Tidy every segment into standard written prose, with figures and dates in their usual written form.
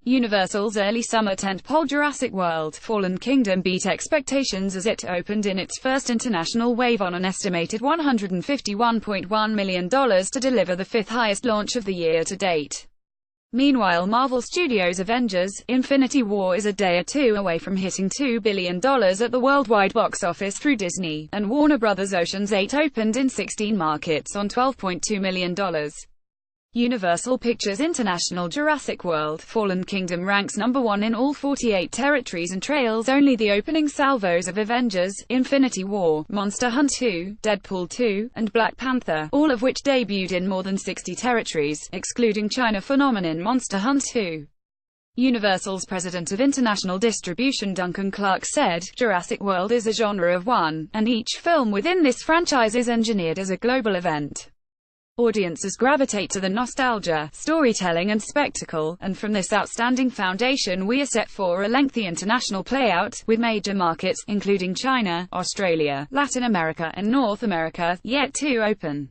Universal's early summer tentpole Jurassic World: Fallen Kingdom beat expectations as it opened in its first international wave on an estimated $151.1 million to deliver the fifth highest launch of the year to date. Meanwhile, Marvel Studios' Avengers: Infinity War is a day or two away from hitting $2 billion at the worldwide box office through Disney, and Warner Bros. Ocean's 8 opened in 16 markets on $12.2 million. Universal Pictures International Jurassic World: Fallen Kingdom ranks number 1 in all 48 territories and trails only the opening salvos of Avengers: Infinity War, Monster Hunt 2, Deadpool 2, and Black Panther, all of which debuted in more than 60 territories, excluding China. Phenomenon Monster Hunt 2. Universal's president of international distribution Duncan Clark said, "Jurassic World is a genre of one, and each film within this franchise is engineered as a global event. Audiences gravitate to the nostalgia, storytelling and spectacle, and from this outstanding foundation we are set for a lengthy international playout, with major markets, including China, Australia, Latin America and North America, yet to open."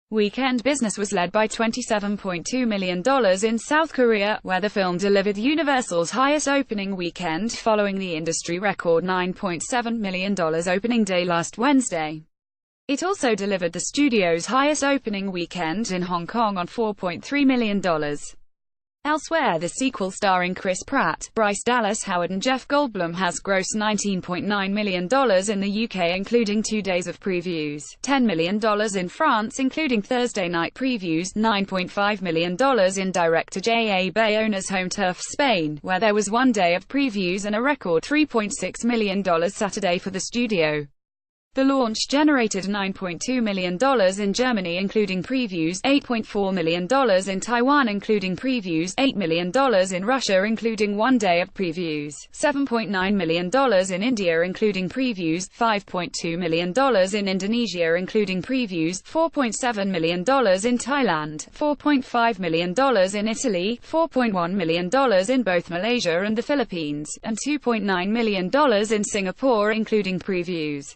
Weekend business was led by $27.2 million in South Korea, where the film delivered Universal's highest opening weekend, following the industry record $9.7 million opening day last Wednesday. It also delivered the studio's highest opening weekend in Hong Kong on $4.3 million. Elsewhere, the sequel starring Chris Pratt, Bryce Dallas Howard and Jeff Goldblum has grossed $19.9 million in the UK, including 2 days of previews, $10 million in France including Thursday night previews, $9.5 million in director J.A. Bayona's home turf Spain, where there was 1 day of previews, and a record $3.6 million Saturday for the studio. The launch generated $9.2 million in Germany including previews, $8.4 million in Taiwan including previews, $8 million in Russia including 1 day of previews, $7.9 million in India including previews, $5.2 million in Indonesia including previews, $4.7 million in Thailand, $4.5 million in Italy, $4.1 million in both Malaysia and the Philippines, and $2.9 million in Singapore including previews.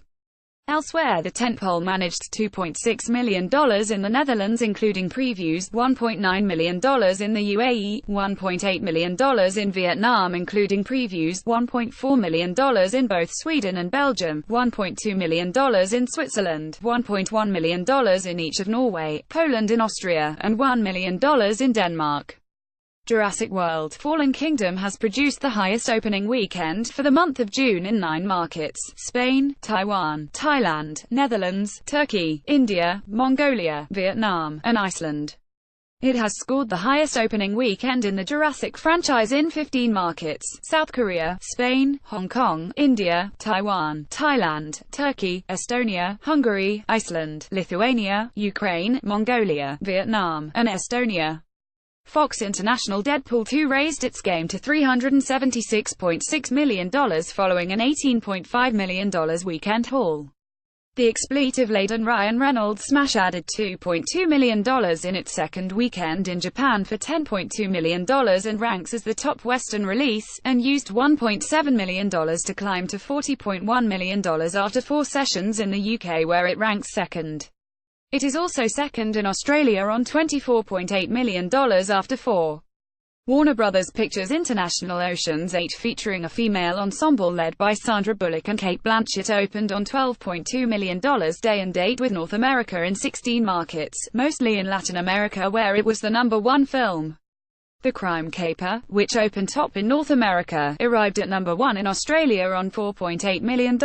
Elsewhere, the tentpole managed $2.6 million in the Netherlands including previews, $1.9 million in the UAE, $1.8 million in Vietnam including previews, $1.4 million in both Sweden and Belgium, $1.2 million in Switzerland, $1.1 million in each of Norway, Poland and Austria, and $1 million in Denmark. Jurassic World: Fallen Kingdom has produced the highest opening weekend for the month of June in 9 markets: Spain, Taiwan, Thailand, Netherlands, Turkey, India, Mongolia, Vietnam, and Iceland. It has scored the highest opening weekend in the Jurassic franchise in 15 markets: South Korea, Spain, Hong Kong, India, Taiwan, Thailand, Turkey, Estonia, Hungary, Iceland, Lithuania, Ukraine, Mongolia, Vietnam, and Estonia. Fox International Deadpool 2 raised its game to $376.6 million following an $18.5 million weekend haul. The expletive-laden Ryan Reynolds smash added $2.2 million in its second weekend in Japan for $10.2 million and ranks as the top Western release, and used $1.7 million to climb to $40.1 million after 4 sessions in the UK, where it ranks second. It is also second in Australia on $24.8 million after 4. Warner Bros. Pictures International Ocean's 8, featuring a female ensemble led by Sandra Bullock and Cate Blanchett, opened on $12.2 million day and date with North America in 16 markets, mostly in Latin America where it was the number 1 film. The Crime Caper, which opened top in North America, arrived at number 1 in Australia on $4.8 million,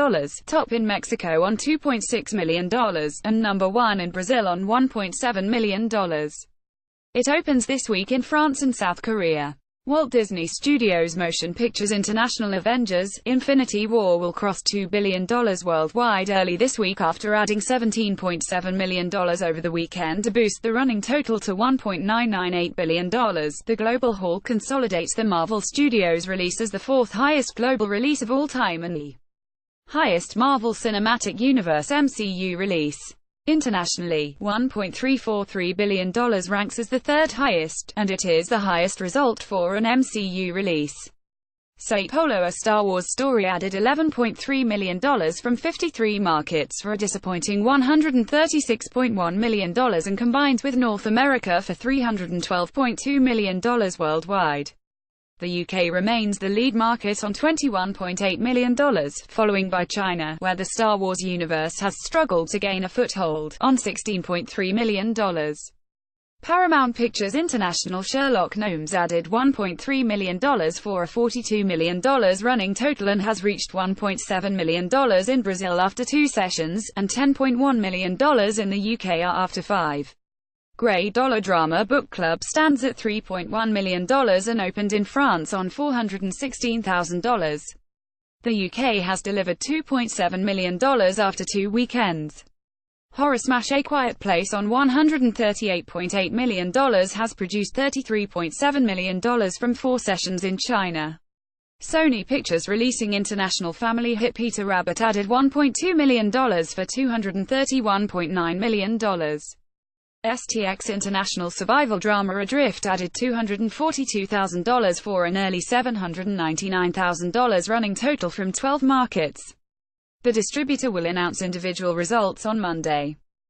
top in Mexico on $2.6 million, and number 1 in Brazil on $1.7 million. It opens this week in France and South Korea. Walt Disney Studios Motion Pictures International Avengers: Infinity War will cross $2 billion worldwide early this week after adding $17.7 million over the weekend to boost the running total to $1.998 billion. The global haul consolidates the Marvel Studios release as the 4th highest global release of all time and the highest Marvel Cinematic Universe (MCU) release. Internationally, $1.343 billion ranks as the 3rd highest, and it is the highest result for an MCU release. Solo: A Star Wars Story added $11.3 million from 53 markets for a disappointing $136.1 million and combines with North America for $312.2 million worldwide. The UK remains the lead market on $21.8 million, following by China, where the Star Wars universe has struggled to gain a foothold, on $16.3 million. Paramount Pictures' international Sherlock Gnomes added $1.3 million for a $42 million running total and has reached $1.7 million in Brazil after 2 sessions, and $10.1 million in the UK after 5. Grey Dollar Drama Book Club stands at $3.1 million and opened in France on $416,000. The UK has delivered $2.7 million after 2 weekends. Horror smash A Quiet Place on $138.8 million has produced $33.7 million from 4 sessions in China. Sony Pictures releasing international family hit Peter Rabbit added $1.2 million for $231.9 million. STX international survival drama Adrift added $242,000 for an early $799,000 running total from 12 markets. The distributor will announce individual results on Monday.